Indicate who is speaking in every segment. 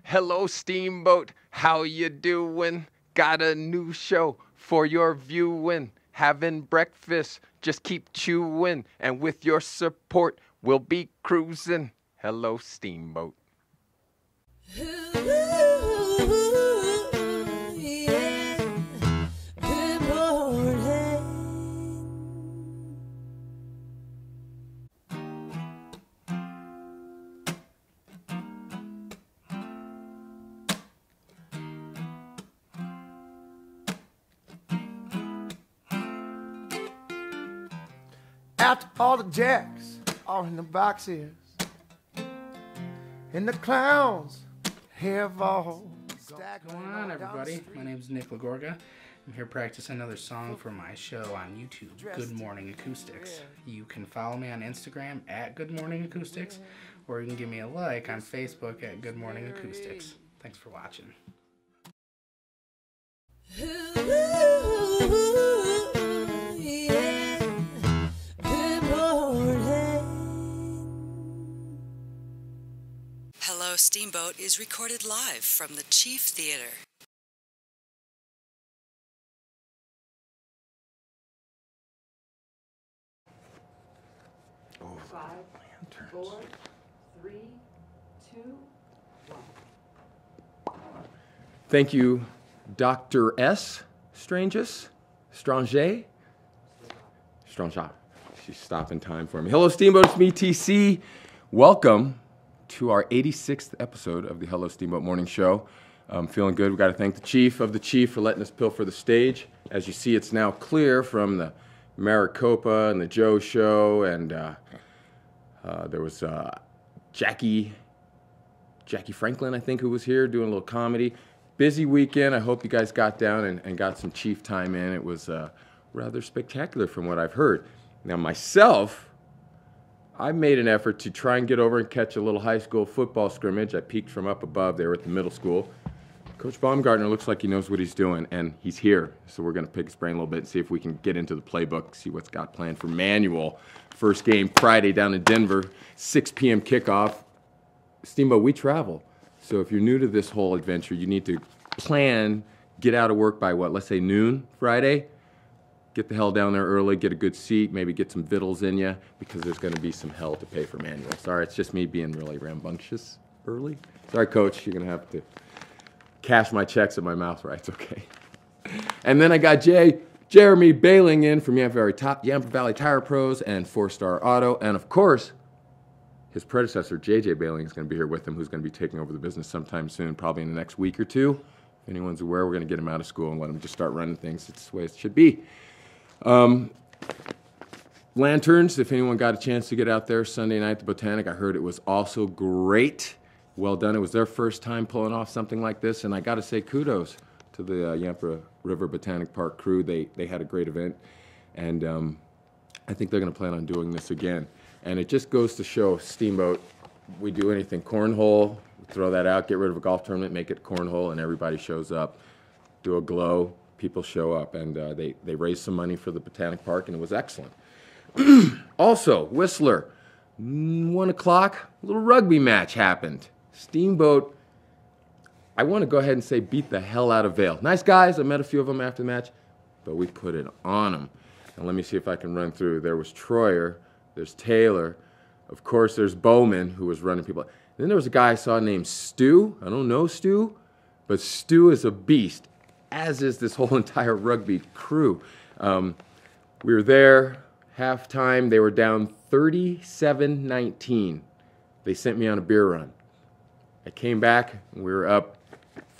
Speaker 1: Hello, Steamboat. How you doing? Got a new show for your viewing. Having breakfast, just keep chewing. And with your support, we'll be cruising. Hello, Steamboat.
Speaker 2: After all the jacks are in the boxes, and the clowns have all
Speaker 3: What's going on, everybody? My name is Nick Lagorga. I'm here practicing another song for my show on YouTube, Good Morning Acoustics. You can follow me on Instagram at Good Morning Acoustics, or you can give me a like on Facebook at Good Morning Acoustics. Thanks for watching.
Speaker 4: Hello, Steamboat is recorded live from the Chief Theater.
Speaker 1: Oh,
Speaker 5: 5, 4, 3, 2, 1.
Speaker 1: Thank you, Dr. S. Stranges. Stranger. She's stopping time for me. Hello, Steamboat. It's me, TC. Welcome to our 86th episode of the Hello Steamboat Morning Show. I'm feeling good. We've got to thank the Chief of the Chief for letting us pilfer the stage. As you see, it's now clear from the Maricopa and the Joe Show, and there was Jackie Franklin, I think, who was here doing a little comedy. Busy weekend. I hope you guys got down and got some Chief time in. It was rather spectacular from what I've heard. Now, myself, I made an effort to try and get over and catch a little high school football scrimmage. I peeked from up above. They were at the middle school. Coach Baumgartner looks like he knows what he's doing, and he's here. So we're going to pick his brain a little bit and see if we can get into the playbook, see what's got planned for Manual. First game Friday down in Denver, 6 p.m. kickoff. Steamboat, we travel. So if you're new to this whole adventure, you need to plan, get out of work by what, let's say noon Friday? Get the hell down there early, get a good seat, maybe get some vittles in you, because there's going to be some hell to pay for Manual. Sorry, it's just me being really rambunctious early. Sorry, Coach, you're going to have to cash my checks at my mouth rights, okay? And then I got Jeremy bailing in from Yampa Valley Tire Pros and 4-Star Auto, and of course, his predecessor, JJ Bailing, is going to be here with him, who's going to be taking over the business sometime soon, probably in the next week or two. If anyone's aware, we're going to get him out of school and let him just start running things. It's the way it should be. Lanterns, if anyone got a chance to get out there Sunday night at the Botanic, I heard it was also great. Well done. It was their first time pulling off something like this, and I got to say kudos to the Yampa River Botanic Park crew. They had a great event, and I think they're going to plan on doing this again. And it just goes to show, Steamboat, we do anything. Cornhole, throw that out, get rid of a golf tournament, make it cornhole, and everybody shows up. Do a glow, people show up, and they raised some money for the Botanic Park, and it was excellent. Also, Whistler, 1 o'clock, a little rugby match happened. Steamboat, I want to go ahead and say beat the hell out of Vail. Nice guys, I met a few of them after the match, but we put it on them. And let me see if I can run through. There was Troyer, there's Taylor, of course there's Bowman, who was running people. Then there was a guy I saw named Stu. I don't know Stu, but Stu is a beast, as is this whole entire rugby crew. We were there, halftime, they were down 37-19. They sent me on a beer run. I came back, and we were up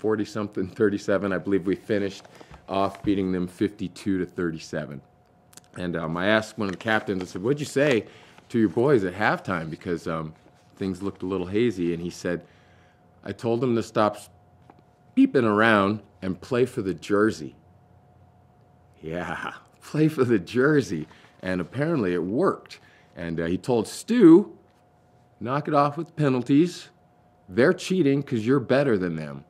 Speaker 1: 40-something, 37. I believe we finished off beating them 52-37. And I asked one of the captains, I said, what'd you say to your boys at halftime? Because things looked a little hazy. And he said, I told them to stop beeping around and play for the jersey. Yeah, play for the jersey. And apparently it worked. And he told Stu, knock it off with penalties. They're cheating because you're better than them.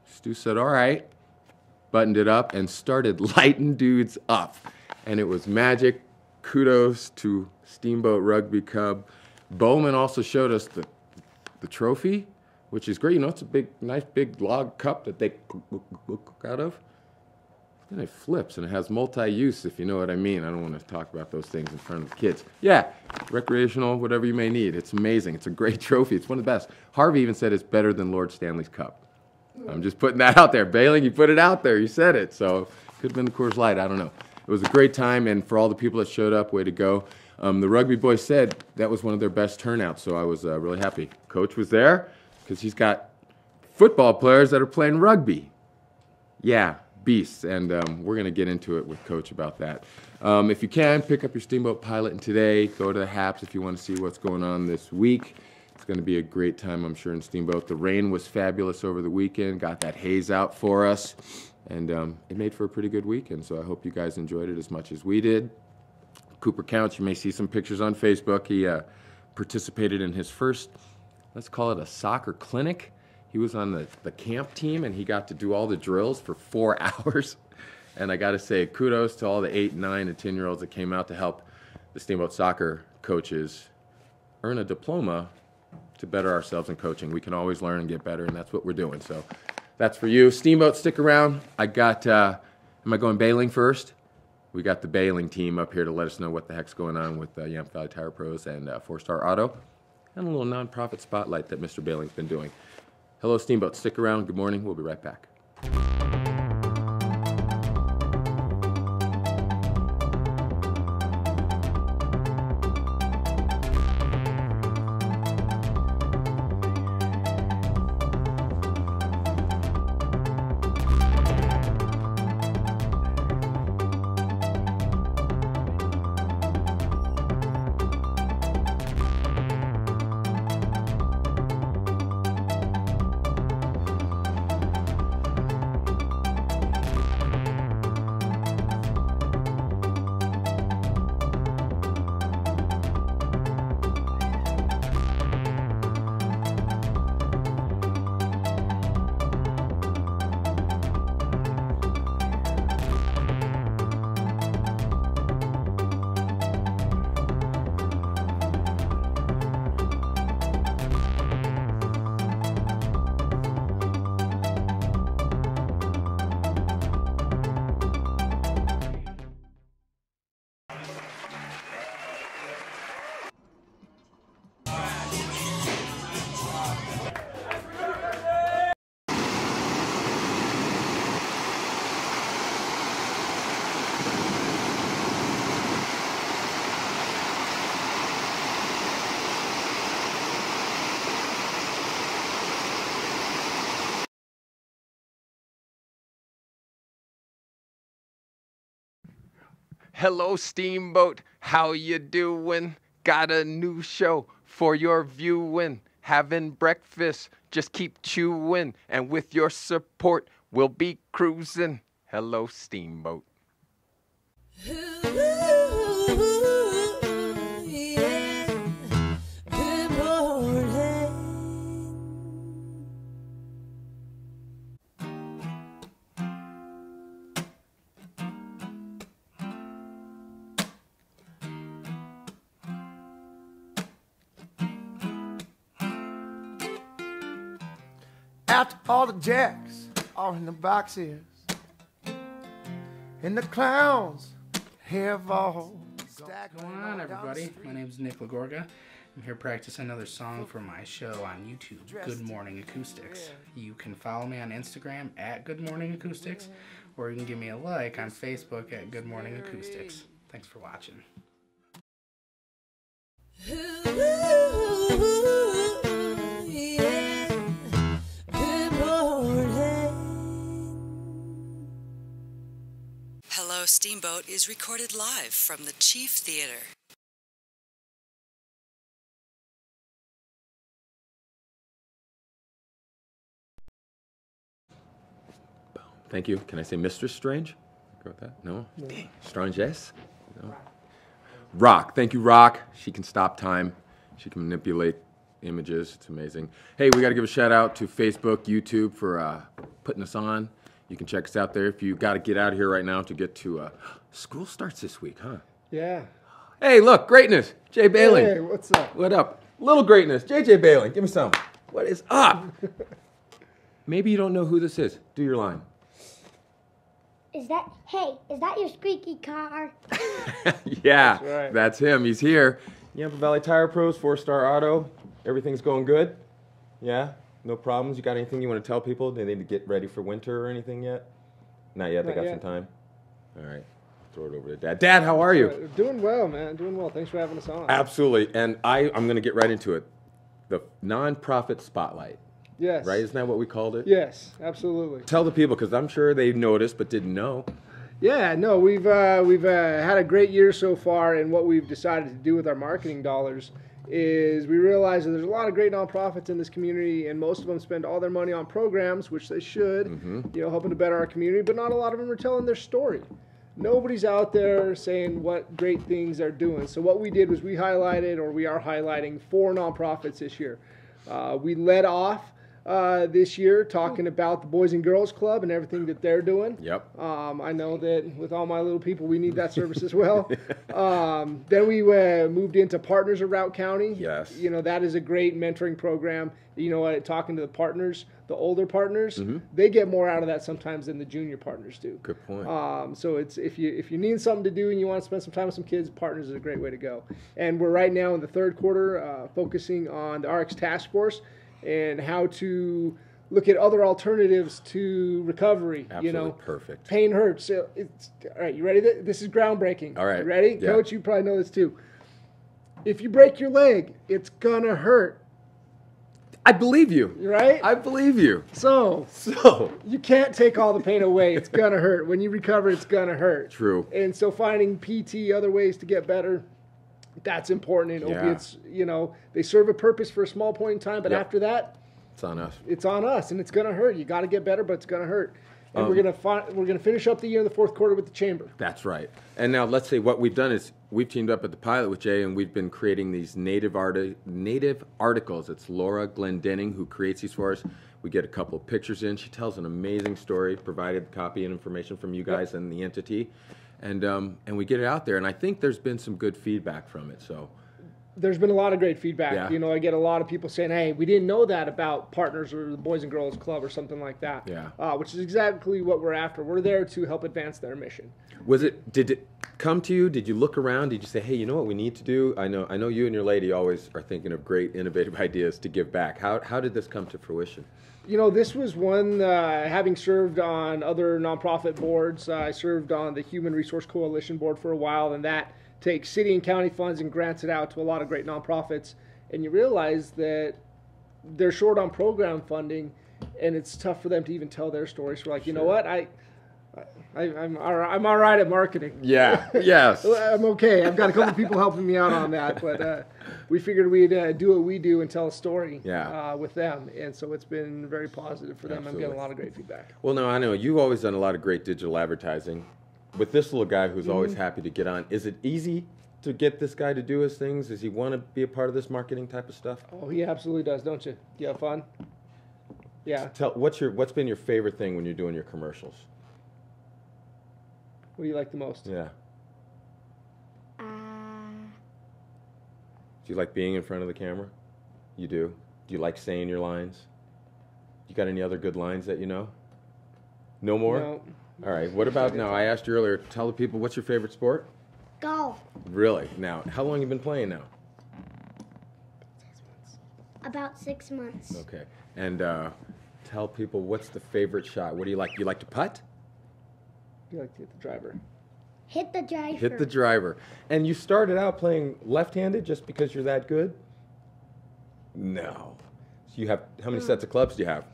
Speaker 1: Stu said, all right, buttoned it up and started lighting dudes up. And it was magic. Kudos to Steamboat Rugby Cub. Bowman also showed us the trophy. which is great. You know, it's a big, nice big log cup that they cook out of. Then it flips and it has multi-use, if you know what I mean. I don't want to talk about those things in front of the kids. Yeah, recreational, whatever you may need. It's amazing. It's a great trophy. It's one of the best. Harvey even said it's better than Lord Stanley's Cup. I'm just putting that out there. Bailing, you put it out there. You said it. So could have been the Coors Light. I don't know. It was a great time, and for all the people that showed up, way to go. The rugby boys said that was one of their best turnouts, so I was really happy. Coach was there because he's got football players that are playing rugby. Yeah. Beasts, and we're going to get into it with Coach about that. If you can, pick up your Steamboat Pilot and today. Go to the Haps if you want to see what's going on this week. It's going to be a great time, I'm sure, in Steamboat. The rain was fabulous over the weekend, got that haze out for us, and it made for a pretty good weekend, so I hope you guys enjoyed it as much as we did. Cooper Counts, you may see some pictures on Facebook. He participated in his first, let's call it a soccer clinic. He was on the camp team, and he got to do all the drills for 4 hours. And I got to say, kudos to all the 8, 9, and 10-year-olds that came out to help the Steamboat soccer coaches earn a diploma to better ourselves in coaching. We can always learn and get better, and that's what we're doing. So that's for you. Steamboat, stick around. I got, am I going bailing first? We got the bailing team up here to let us know what the heck's going on with Yamp Valley Tire Pros and 4-Star Auto, and a little nonprofit spotlight that Mr. Bailing's been doing. Hello, Steamboat. Stick around. Good morning. We'll be right back. Hello, Steamboat. How you doing? Got a new show for your viewing. Having breakfast, just keep chewing. And with your support, we'll be cruising. Hello, Steamboat.
Speaker 2: After all the jacks are in the boxes, and the clowns have all stacked.
Speaker 3: What's going on, everybody? My name's Nick Lagorga. I'm here practicing another song for my show on YouTube, Good Morning Acoustics. You can follow me on Instagram at Good Morning Acoustics, or you can give me a like on Facebook at Good Morning Acoustics. Thanks for watching.
Speaker 4: Hello, Steamboat is recorded live from the Chief Theater.
Speaker 1: Thank you. Can I say Mr. Strange? Go with that? No? Dang. Strange, yes? No. Rock. Thank you, Rock. She can stop time. She can manipulate images. It's amazing. Hey, we got to give a shout out to Facebook, YouTube for putting us on. You can check us out there if you got to get out of here right now to get to school starts this week, huh?
Speaker 6: Yeah.
Speaker 1: Hey, look, greatness. Jay Bailing.
Speaker 6: Hey, what's up?
Speaker 1: What up? Little greatness. JJ Bailing. Give me some. What is up? Maybe you don't know who this is. Do your line.
Speaker 6: Is that your squeaky car?
Speaker 1: Yeah,
Speaker 2: That's right.
Speaker 1: that's him. He's here. Yampa Valley Tire Pros, 4-star auto. Everything's going good? Yeah? No problems? You got anything you want to tell people? Do they need to get ready for winter or anything yet? Not yet. They got some time? All right. Throw it over to Dad. Dad, how are you?
Speaker 7: Doing well, man. Doing well. Thanks for having us on.
Speaker 1: Absolutely. And I'm going to get right into it. The nonprofit spotlight.
Speaker 7: Yes.
Speaker 1: Right? Isn't that what we called it?
Speaker 7: Yes, absolutely.
Speaker 1: Tell the people, because I'm sure they noticed but didn't know.
Speaker 7: Yeah, no, we've had a great year so far, and what we've decided to do with our marketing dollars is we realize that there's a lot of great nonprofits in this community, and most of them spend all their money on programs, which they should, helping to better our community, but not a lot of them are telling their story. Nobody's out there saying what great things they're doing. So what we did was we are highlighting 4 nonprofits this year. We led off this year talking about the Boys and Girls Club and everything that they're doing.
Speaker 1: Yep.
Speaker 7: I know that with all my little people, we need that service as well. Then we moved into Partners of Routt County.
Speaker 1: Yes.
Speaker 7: That is a great mentoring program. Talking to the partners, the older partners, they get more out of that sometimes than the junior partners do.
Speaker 1: Good point.
Speaker 7: So it's if you need something to do and you want to spend some time with some kids, Partners is a great way to go. And we're right now in the third quarter focusing on the RX Task Force and how to look at other alternatives to recovery.
Speaker 1: Absolutely perfect.
Speaker 7: Pain hurts. So all right, you ready? This is groundbreaking.
Speaker 1: All right.
Speaker 7: You ready?
Speaker 1: Yeah.
Speaker 7: Coach, you probably know this too. If you break your leg, it's going to hurt.
Speaker 1: I believe you.
Speaker 7: Right?
Speaker 1: I believe you.
Speaker 7: So you can't take all the pain away. It's going to hurt. When you recover, it's going to hurt.
Speaker 1: True.
Speaker 7: And so finding PT, other ways to get better, that's important. And
Speaker 1: Yeah.
Speaker 7: opiates, they serve a purpose for a small point in time, but
Speaker 1: Yep.
Speaker 7: after that,
Speaker 1: It's on us.
Speaker 7: it's on us, and it's going to hurt. You got to get better, but it's going to hurt. And we're going to finish up the year in the fourth quarter with the chamber.
Speaker 1: That's right. And now let's say what we've done is we've teamed up at the pilot with Jay, and we've been creating these native articles. It's Laura Glendenning who creates these for us. We get a couple of pictures in. She tells an amazing story, provided copy and information from you guys and the entity, and we get it out there. And I think there's been some good feedback from it. So.
Speaker 7: There's been a lot of great feedback.
Speaker 1: Yeah.
Speaker 7: I get a lot of people saying, hey, we didn't know that about Partners or the Boys and Girls Club or something like that.
Speaker 1: Yeah.
Speaker 7: Which is exactly what we're after. We're there to help advance their mission.
Speaker 1: Did it come to you? Did you look around? Did you say, hey, you know what we need to do? I know you and your lady always are thinking of great, innovative ideas to give back. How did this come to fruition?
Speaker 7: This was one, having served on other nonprofit boards. I served on the Human Resource Coalition board for a while, and that takes city and county funds and grants it out to a lot of great nonprofits. And you realize that they're short on program funding, and it's tough for them to even tell their stories. So we're like, you know what? I'm all right at marketing.
Speaker 1: Yeah. Yes.
Speaker 7: I'm okay. I've got a couple people helping me out on that, but we figured we'd do what we do and tell a story with them, and so it's been very positive for them.
Speaker 1: Absolutely.
Speaker 7: I'm getting a lot of great feedback.
Speaker 1: Well, no, I know you've always done a lot of great digital advertising. With this little guy who's always happy to get on, is it easy to get this guy to do his things? Does he want to be a part of this marketing type of stuff?
Speaker 7: Oh, he absolutely does, don't you? You have fun? Yeah.
Speaker 1: What's been your favorite thing when you're doing your commercials?
Speaker 7: What do you like the most?
Speaker 1: Yeah. Do you like being in front of the camera? You do. Do you like saying your lines? You got any other good lines that you know? No more?
Speaker 7: No.
Speaker 1: All right. What about now? I asked you earlier. Tell the people what's your favorite sport?
Speaker 6: Golf.
Speaker 1: Really? Now, how long have you been playing now?
Speaker 6: About 6 months.
Speaker 1: Okay. And tell people what's the favorite shot. What do you like? You like to putt?
Speaker 7: You like to hit the driver.
Speaker 6: Hit the driver.
Speaker 1: Hit the driver. And you started out playing left-handed just because you're that good? No. So you have how many sets of clubs do you have?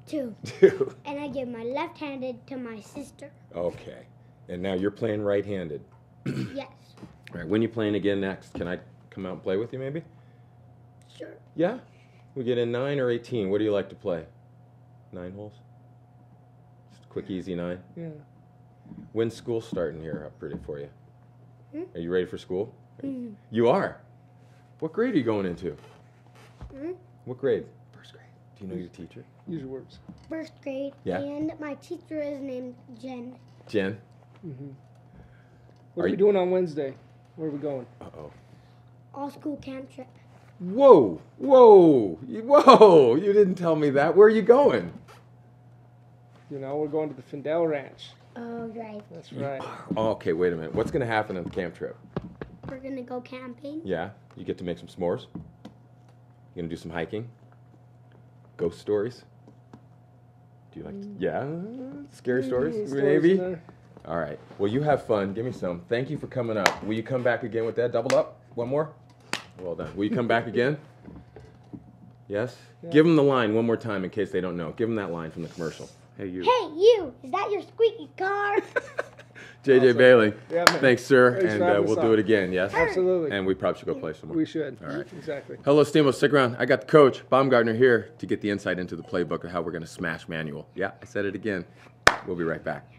Speaker 6: 2.
Speaker 1: 2.
Speaker 6: And I give my left-handed to my sister.
Speaker 1: Okay. And now you're playing right-handed.
Speaker 6: Yes.
Speaker 1: All right. When you playing again next? Can I come out and play with you maybe?
Speaker 6: Sure.
Speaker 1: Yeah? We get in 9 or 18. What do you like to play? 9 holes? Just a quick, easy 9?
Speaker 7: Yeah.
Speaker 1: When's school starting here up pretty for you? Are you ready for school?
Speaker 6: Mm-hmm.
Speaker 1: You are? What grade are you going into? What grade? First grade. Do you know your teacher?
Speaker 7: Use your words.
Speaker 6: First grade.
Speaker 1: Yeah.
Speaker 6: And my teacher is named Jen.
Speaker 1: Jen?
Speaker 7: What are we doing on Wednesday? Where are we going?
Speaker 1: Uh-oh.
Speaker 6: All school camp trip.
Speaker 1: Whoa, whoa, whoa! You didn't tell me that. Where are you going?
Speaker 7: You know, we're going to the Findell Ranch.
Speaker 6: Oh, right.
Speaker 7: That's right.
Speaker 1: Oh, okay, wait a minute. What's going to happen on the camp trip?
Speaker 6: We're gonna go camping.
Speaker 1: Yeah, you get to make some s'mores. You gonna do some hiking? Ghost stories? Do you like? Yeah, scary stories, maybe. All right. Well, you have fun. Give me some. Thank you for coming up. Will you come back again with that? Double up. One more. Well done. Will you come back again? Yes. Yeah. Give them the line one more time in case they don't know. Give them that line from the commercial. Hey, you.
Speaker 6: Hey, you! Is that your squeaky car?
Speaker 1: JJ
Speaker 7: Awesome.
Speaker 1: Bailey.
Speaker 7: Yeah, man.
Speaker 1: Thanks, sir.
Speaker 7: Thanks
Speaker 1: and
Speaker 7: for having
Speaker 1: we'll
Speaker 7: us
Speaker 1: do
Speaker 7: on.
Speaker 1: it again, yes?
Speaker 7: Absolutely.
Speaker 1: And we probably should go play some more.
Speaker 7: We should.
Speaker 1: All right.
Speaker 7: Exactly.
Speaker 1: Hello, Steamboat. Stick around. I got the coach, Baumgartner, here to get the insight into the playbook of how we're going to smash manual. Yeah, I said it again. We'll be right back.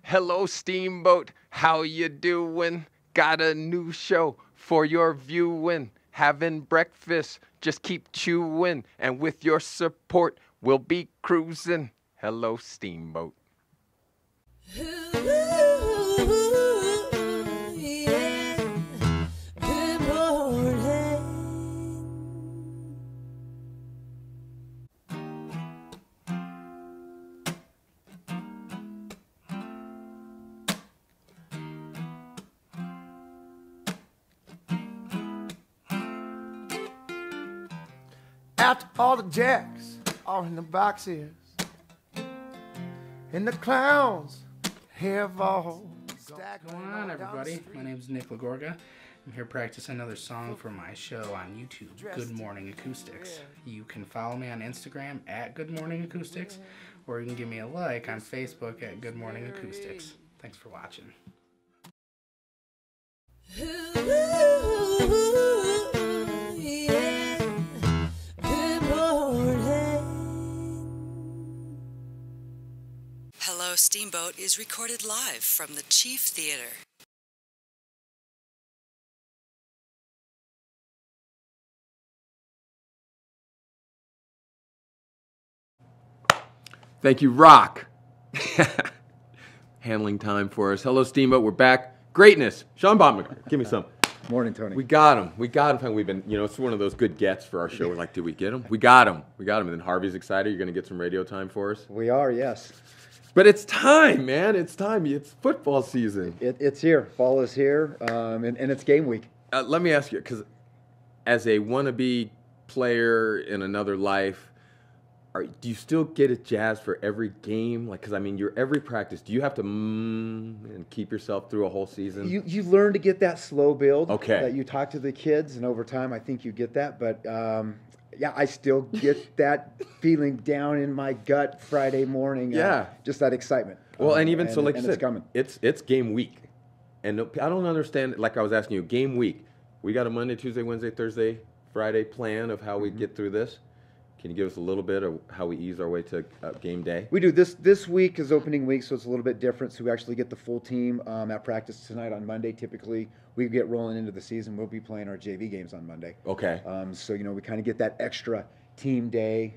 Speaker 1: Hello, Steamboat. How you doing? Got a new show for your viewing. Having breakfast, just keep chewing. And with your support, we'll be cruising. Hello, Steamboat.
Speaker 2: After all the jacks are in the boxes, and the clowns have all stacked.
Speaker 3: What's going on, everybody? My name's Nick Lagorga. I'm here practicing another song for my show on YouTube, Good Morning Acoustics. You can follow me on Instagram at Good Morning Acoustics, or you can give me a like on Facebook at Good Morning Acoustics. Thanks for watching.
Speaker 4: Hello, Steamboat is recorded live from the Chief Theater.
Speaker 1: Thank you, Rock. Handling time for us. Hello, Steamboat. We're back. Greatness. Sean Baumgartner. Give me some.
Speaker 8: Morning, Tony.
Speaker 1: We got him. We got him. We've been, it's one of those good gets for our show. We're like, did we get him? We got him. We got him. And then Harvey's excited. You're going to get some radio time for us.
Speaker 8: We are, yes.
Speaker 1: But it's time, man. It's time. It's football season.
Speaker 8: It's here. Fall is here, and it's game week.
Speaker 1: Let me ask you, because as a wannabe player in another life, do you still get it jazzed for every game? Like, because, your every practice, do you have to and keep yourself through a whole season?
Speaker 8: You learn to get that slow build.
Speaker 1: Okay.
Speaker 8: That you talk to the kids, and over time, I think you get that. But, yeah, I still get that feeling down in my gut Friday morning.
Speaker 1: Yeah.
Speaker 8: Just that excitement.
Speaker 1: Well, and even so, like you said,
Speaker 8: it's coming.
Speaker 1: It's game week. And I don't understand, like I was asking you, game week. We got a Monday, Tuesday, Wednesday, Thursday, Friday plan of how we get through this. Can you give us a little bit of how we ease our way to game day?
Speaker 8: We do. This week is opening week, so it's a little bit different. So we actually get the full team at practice tonight on Monday. Typically, we get rolling into the season. We'll be playing our JV games on Monday.
Speaker 1: Okay.
Speaker 8: So, we kind of get that extra team day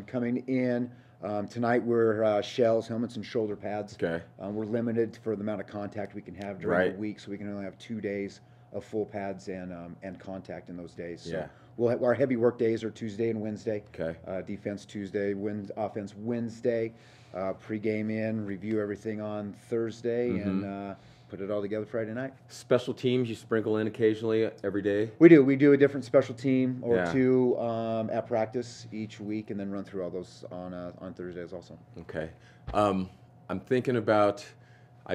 Speaker 8: coming in. Tonight we're shells, helmets, and shoulder pads.
Speaker 1: Okay.
Speaker 8: We're limited for the amount of contact we can have during
Speaker 1: Right.
Speaker 8: the week, so we can only have 2 days of full pads and contact in those days. So
Speaker 1: Yeah.
Speaker 8: we'll have, our heavy work days are Tuesday and Wednesday.
Speaker 1: Okay.
Speaker 8: Defense Tuesday, offense Wednesday. Pre-game in, review everything on Thursday, and put it all together Friday night.
Speaker 1: Special teams you sprinkle in occasionally every day?
Speaker 8: We do. We do a different special team or
Speaker 1: Yeah.
Speaker 8: two at practice each week, and then run through all those on Thursdays also.
Speaker 1: Okay. I'm thinking about,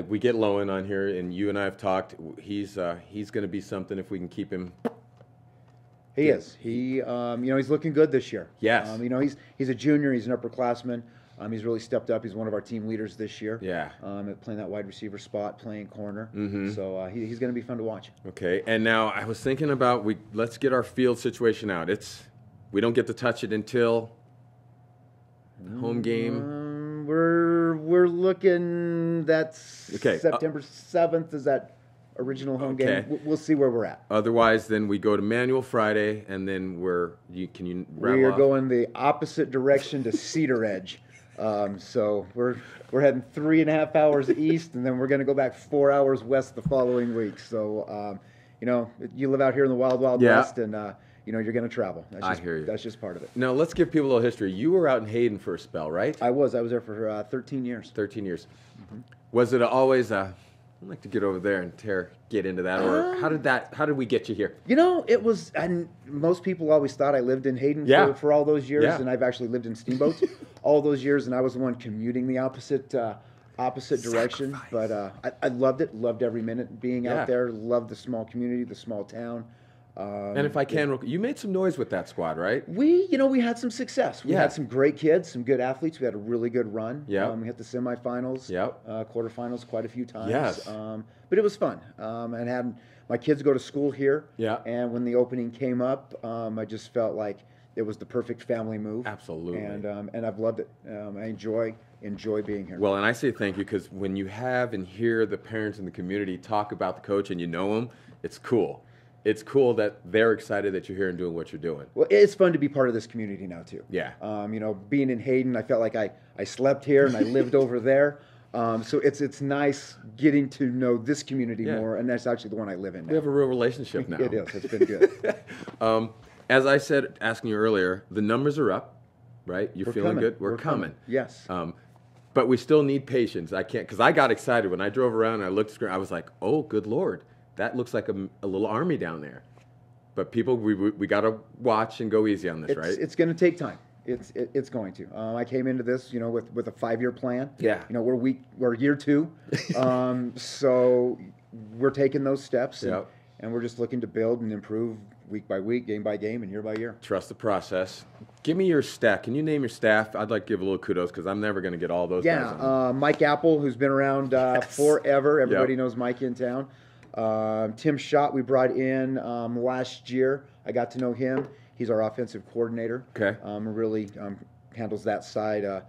Speaker 1: we get Lowen on here, and you and I have talked. He's going to be something if we can keep him.
Speaker 8: He is. He's looking good this year.
Speaker 1: Yes.
Speaker 8: He's a junior. He's an upperclassman. He's really stepped up. He's one of our team leaders this year.
Speaker 1: Yeah.
Speaker 8: At playing that wide receiver spot, playing corner.
Speaker 1: Mm-hmm.
Speaker 8: So he's going to be fun to watch.
Speaker 1: Okay. And now I was thinking about let's get our field situation out. We don't get to touch it until home game.
Speaker 8: We're looking. That's
Speaker 1: Okay.
Speaker 8: September 7th. Is that original home
Speaker 1: Okay.
Speaker 8: game? We'll see where we're at.
Speaker 1: Otherwise, then we go to Manual Friday, and then can you rattle
Speaker 8: We are
Speaker 1: off?
Speaker 8: going the opposite direction to Cedar Edge. So we're heading 3.5 hours east, and then we're going to go back 4 hours west the following week. So, you live out here in the wild
Speaker 1: Yeah.
Speaker 8: west, and you're going to travel.
Speaker 1: I hear you.
Speaker 8: That's just part of it.
Speaker 1: Now let's give people a little history. You were out in Hayden for a spell, right?
Speaker 8: I was there for 13 years.
Speaker 1: 13 years. Was it always I'd like to get over there and get into that, or how did we get you here?
Speaker 8: It was, and most people always thought I lived in Hayden
Speaker 1: Yeah.
Speaker 8: for all those years,
Speaker 1: Yeah.
Speaker 8: and I've actually lived in Steamboat all those years, and I was the one commuting the opposite direction. But I loved it, loved every minute being
Speaker 1: Yeah.
Speaker 8: out there, loved the small community, the small town.
Speaker 1: And if I can, you made some noise with that squad, right?
Speaker 8: We had some success. We
Speaker 1: Yeah.
Speaker 8: had some great kids, some good athletes. We had a really good run.
Speaker 1: Yeah.
Speaker 8: We hit the semifinals,
Speaker 1: Yep.
Speaker 8: Quarterfinals quite a few times.
Speaker 1: Yes.
Speaker 8: But it was fun. And had my kids go to school here.
Speaker 1: Yeah.
Speaker 8: And when the opening came up, I just felt like it was the perfect family move.
Speaker 1: Absolutely.
Speaker 8: And I've loved it. I enjoy being here.
Speaker 1: Well, and I say thank you because when you have and hear the parents in the community talk about the coach and you know him, it's cool. It's cool that they're excited that you're here and doing what you're doing.
Speaker 8: Well, it's fun to be part of this community now too.
Speaker 1: Yeah.
Speaker 8: Being in Hayden, I felt like I slept here and I lived over there. So it's nice getting to know this community
Speaker 1: Yeah.
Speaker 8: more, and that's actually the one I live in now.
Speaker 1: We have a real relationship now.
Speaker 8: It is. It's been good.
Speaker 1: As I said, asking you earlier, the numbers are up, right? You're
Speaker 8: We're
Speaker 1: feeling
Speaker 8: coming.
Speaker 1: good. We're coming.
Speaker 8: Yes.
Speaker 1: But we still need patience. I can't, because I got excited when I drove around and I looked at the screen. I was like, oh, good Lord. That looks like a little army down there. But people, we got to watch and go easy on this, right?
Speaker 8: It's going to take time. It's going to. I came into this, with a 5-year plan.
Speaker 1: Yeah.
Speaker 8: We're year 2, so we're taking those steps,
Speaker 1: Yep.
Speaker 8: and we're just looking to build and improve week by week, game by game, and year by year.
Speaker 1: Trust the process. Give me your staff. Can you name your staff? I'd like to give a little kudos because I'm never going to get all those guys on.
Speaker 8: Mike Apple, who's been around forever. Everybody knows Mike in town. Tim Schott, we brought in last year. I got to know him. He's our offensive coordinator.
Speaker 1: Okay.
Speaker 8: Really handles that side of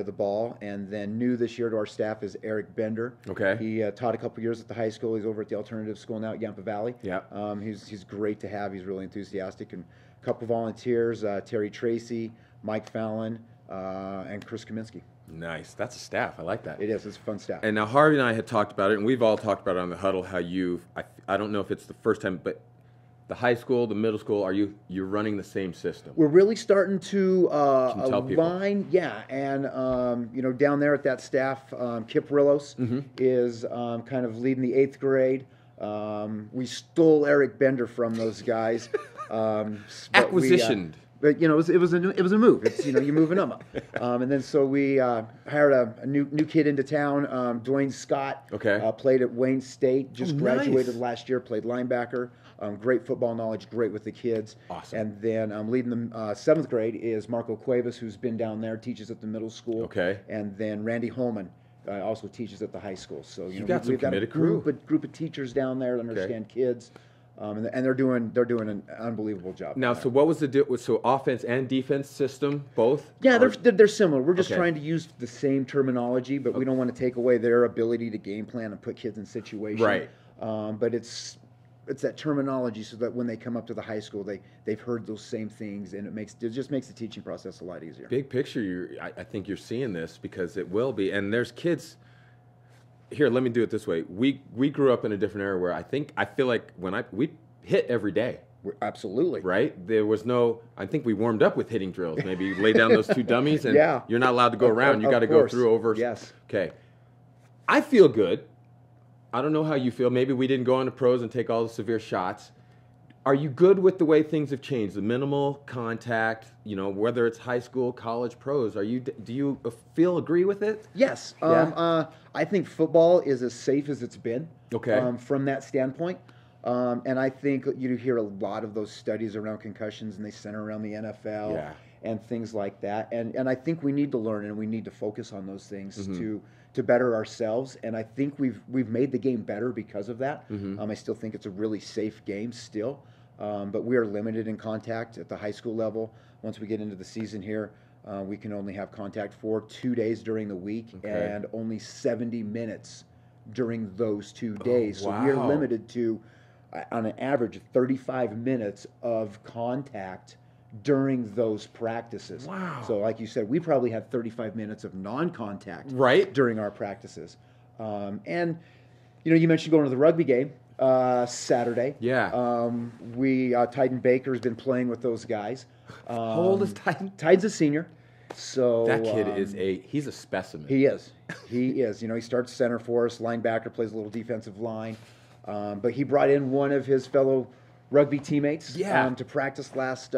Speaker 8: the ball. And then new this year to our staff is Eric Bender.
Speaker 1: Okay.
Speaker 8: He taught a couple years at the high school. He's over at the alternative school now at Yampa Valley.
Speaker 1: Yeah.
Speaker 8: He's great to have. He's really enthusiastic. And a couple volunteers, Terry Tracy, Mike Fallon, and Chris Kaminsky.
Speaker 1: Nice. That's a staff. I like that.
Speaker 8: It is. It's a fun staff.
Speaker 1: And now Harvey and I had talked about it, and we've all talked about it on the huddle, how I don't know if it's the first time, but the high school, the middle school, you're running the same system?
Speaker 8: We're really starting to
Speaker 1: Can you tell people?
Speaker 8: align, yeah, and down there at that staff, Kip Rillos is kind of leading the 8th grade. We stole Eric Bender from those guys.
Speaker 1: Acquisitioned.
Speaker 8: But it was a move. It's you're moving them up, and then so we hired a new kid into town, Dwayne Scott.
Speaker 1: Okay.
Speaker 8: Played at Wayne State. Just graduated
Speaker 1: nice.
Speaker 8: last year. Played linebacker. Great football knowledge. Great with the kids.
Speaker 1: Awesome.
Speaker 8: And then leading the 7th grade is Marco Cuevas, who's been down there, teaches at the middle school.
Speaker 1: Okay.
Speaker 8: And then Randy Holman also teaches at the high school. So
Speaker 1: You got some
Speaker 8: we've got a
Speaker 1: committed crew.
Speaker 8: group of teachers down there that understand kids. And they're doing an unbelievable job.
Speaker 1: Now, so what was the deal? So offense and defense system, both?
Speaker 8: Yeah, they're similar. We're just
Speaker 1: Okay.
Speaker 8: trying to use the same terminology, but we don't want to take away their ability to game plan and put kids in situations.
Speaker 1: Right.
Speaker 8: But it's that terminology so that when they come up to the high school, they've heard those same things, and it just makes the teaching process a lot easier.
Speaker 1: Big picture, I think you're seeing this because it will be. And there's kids. Here, let me do it this way. We grew up in a different era where I feel like we hit every day.
Speaker 8: Absolutely.
Speaker 1: Right? There was no, I think we warmed up with hitting drills. Maybe lay down those two dummies and
Speaker 8: Yeah.
Speaker 1: you're not allowed to go around. You got to go
Speaker 8: course.
Speaker 1: through over.
Speaker 8: Yes.
Speaker 1: Okay. I feel good. I don't know how you feel. Maybe we didn't go on to pros and take all the severe shots. Are you good with the way things have changed? The minimal contact, whether it's high school, college, pros. Do you agree with it?
Speaker 8: Yes.
Speaker 1: Yeah.
Speaker 8: I think football is as safe as it's been.
Speaker 1: Okay.
Speaker 8: From that standpoint. And I think you hear a lot of those studies around concussions, and they center around the NFL and things like that. And I think we need to learn and we need to focus on those things to better ourselves. And I think we've made the game better because of that. I still think it's a really safe game still, but we are limited in contact at the high school level. Once we get into the season here, we can only have contact for 2 days during the week and only 70 minutes during those 2 days.
Speaker 1: wow.
Speaker 8: So we are limited to, on an average, 35 minutes of contact during those practices.
Speaker 1: Wow.
Speaker 8: So like you said, we probably had 35 minutes of non-contact
Speaker 1: Right.
Speaker 8: during our practices. And, you mentioned going to the rugby game Saturday.
Speaker 1: Yeah.
Speaker 8: Titan Baker has been playing with those guys.
Speaker 1: How old is Titan?
Speaker 8: Titan's a senior. So
Speaker 1: That kid he's a specimen.
Speaker 8: He is. He is. He starts center for us, linebacker, plays a little defensive line. But he brought in one of his fellow rugby teammates to practice last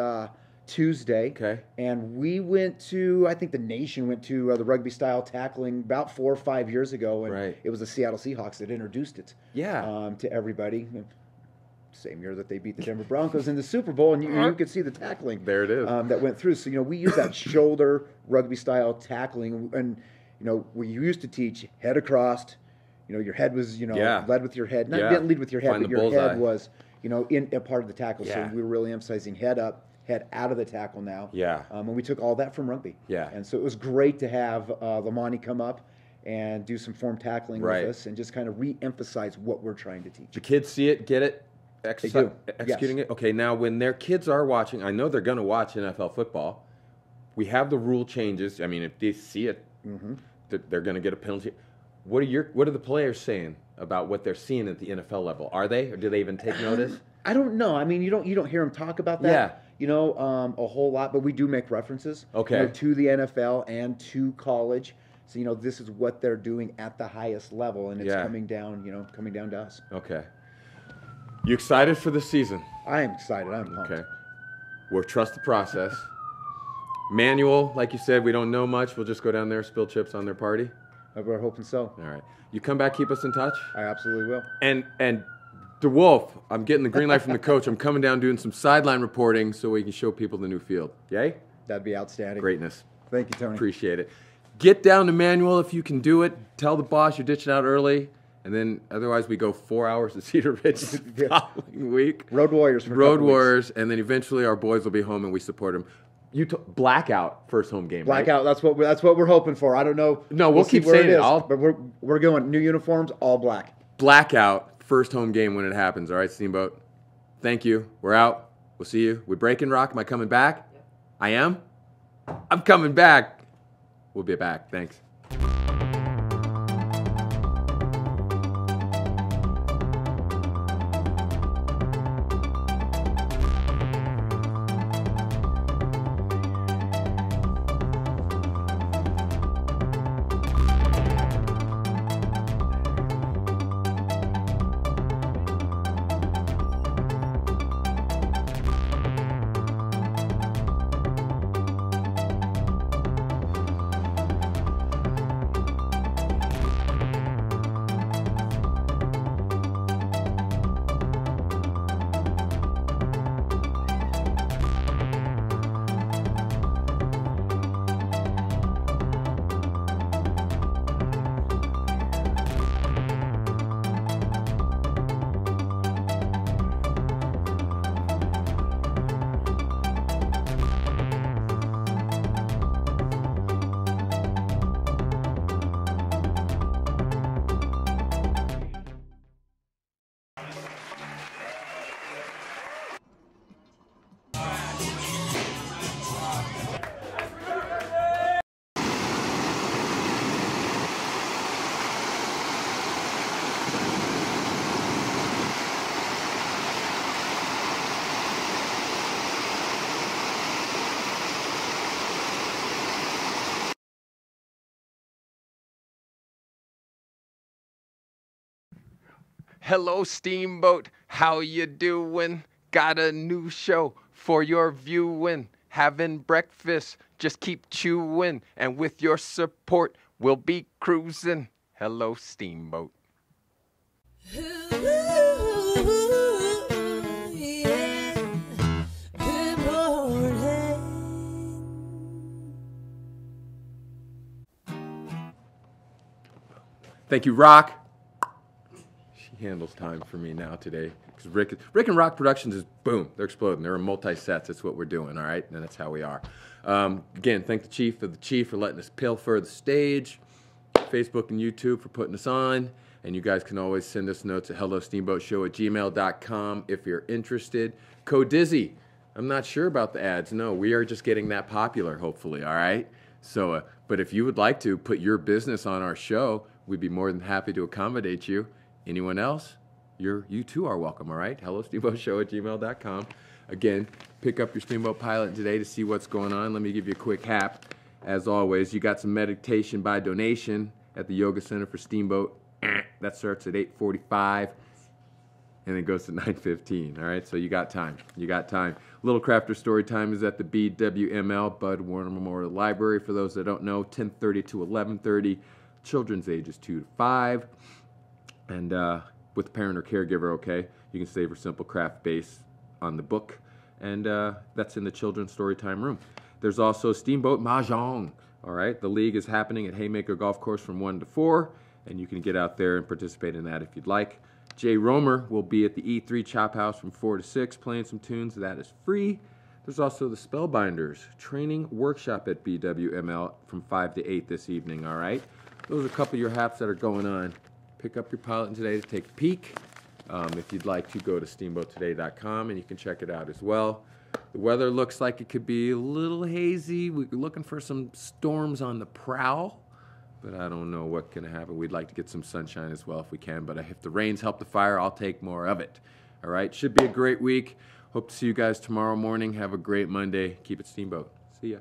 Speaker 8: Tuesday.
Speaker 1: Okay.
Speaker 8: And we went to, I think the nation went to the rugby style tackling about 4 or 5 years ago. And it was the Seattle Seahawks that introduced it to everybody. Same year that they beat the Denver Broncos in the Super Bowl, and you could see the tackling
Speaker 1: There it is.
Speaker 8: that went through. So, we use that shoulder rugby style tackling. And, we used to teach head across. Your head was, led with your head. Not didn't lead with your head,
Speaker 1: Find
Speaker 8: but
Speaker 1: the
Speaker 8: your
Speaker 1: bullseye.
Speaker 8: head was, in a part of the tackle.
Speaker 1: Yeah.
Speaker 8: So we were really emphasizing head up, head out of the tackle now.
Speaker 1: Yeah.
Speaker 8: And we took all that from rugby.
Speaker 1: Yeah.
Speaker 8: And so it was great to have Lamani come up and do some form tackling
Speaker 1: Right.
Speaker 8: with us and just kind of re-emphasize what we're trying to teach.
Speaker 1: The kids see it, get it,
Speaker 8: do.
Speaker 1: executing
Speaker 8: Yes.
Speaker 1: it. Okay, now when their kids are watching, I know they're going to watch NFL football. We have the rule changes. I mean, if they see it, they're going to get a penalty. What are the players saying about what they're seeing at the NFL level? Are they, or do they even take notice?
Speaker 8: I don't know. I mean, you don't hear them talk about that. A whole lot, but we do make references.
Speaker 1: Okay.
Speaker 8: To the NFL and to college. So this is what they're doing at the highest level, and it's coming down. Coming down to us.
Speaker 1: Okay. You excited for the season?
Speaker 8: I am excited. I'm pumped.
Speaker 1: Okay. We'll trust the process. Manual, like you said, we don't know much. We'll just go down there, spill chips on their party.
Speaker 8: We're hoping so.
Speaker 1: All right. You come back, keep us in touch.
Speaker 8: I absolutely will.
Speaker 1: And DeWolf, I'm getting the green light from the coach. I'm coming down doing some sideline reporting so we can show people the new field. Yay?
Speaker 8: That'd be outstanding.
Speaker 1: Greatness.
Speaker 8: Thank you, Tony.
Speaker 1: Appreciate it. Get down to Manual if you can do it. Tell the boss you're ditching out early. And then otherwise we go 4 hours to Cedar Ridge the following week.
Speaker 8: Road Warriors for a
Speaker 1: Road
Speaker 8: couple weeks.
Speaker 1: Warriors. And then eventually our boys will be home and we support them. Blackout first home game.
Speaker 8: Blackout. Right? That's what we're hoping for. I don't know.
Speaker 1: No, we'll
Speaker 8: see
Speaker 1: keep
Speaker 8: where
Speaker 1: saying it.
Speaker 8: But we're going new uniforms, all black.
Speaker 1: Blackout first home game when it happens. All right, Steamboat. Thank you. We're out. We'll see you. We breaking rock. Am I coming back? Yep. I am. I'm coming back. We'll be back. Thanks. Hello, Steamboat. How you doing? Got a new show for your viewing. Having breakfast, just keep chewing. And with your support, we'll be cruising. Hello, Steamboat. Thank you, Rock. She handles time for me now today. Because Rick and Rock Productions is boom. They're exploding. They're in multi-sets. That's what we're doing, all right? And that's how we are. Again, thank the Chief for letting us pilfer the stage. Facebook and YouTube for putting us on. And you guys can always send us notes at hellosteamboatshow@gmail.com if you're interested. Code Dizzy. I'm not sure about the ads. No, we are just getting that popular, hopefully, all right? So, but if you would like to put your business on our show, we'd be more than happy to accommodate you. Anyone else? You too are welcome, all right? hellosteamboatshow@gmail.com. Again, pick up your Steamboat Pilot today to see what's going on. Let me give you a quick hap. As always, you got some meditation by donation at the Yoga Center for Steamboat. That starts at 8:45 and it goes to 9:15, all right? So you got time. You got time. Little Crafter Story Time is at the BWML, Bud Warner Memorial Library. For those that don't know, 10:30 to 11:30. Children's ages 2 to 5. And with a parent or caregiver, okay, you can save for simple craft base on the book. And that's in the children's story time room. There's also Steamboat Mahjong, all right? The league is happening at Haymaker Golf Course from 1 to 4, and you can get out there and participate in that if you'd like. Jay Romer will be at the E3 Chop House from 4 to 6 playing some tunes. That is free. There's also the Spellbinders training workshop at BWML from 5 to 8 this evening, all right? Those are a couple of your haps that are going on. Pick up your Pilot today to take a peek. If you'd like to, go to steamboattoday.com and you can check it out as well. The weather looks like it could be a little hazy. We're looking for some storms on the prowl, but I don't know what's going to happen. We'd like to get some sunshine as well if we can, but if the rains help the fire, I'll take more of it. All right, should be a great week. Hope to see you guys tomorrow morning. Have a great Monday. Keep it Steamboat. See ya.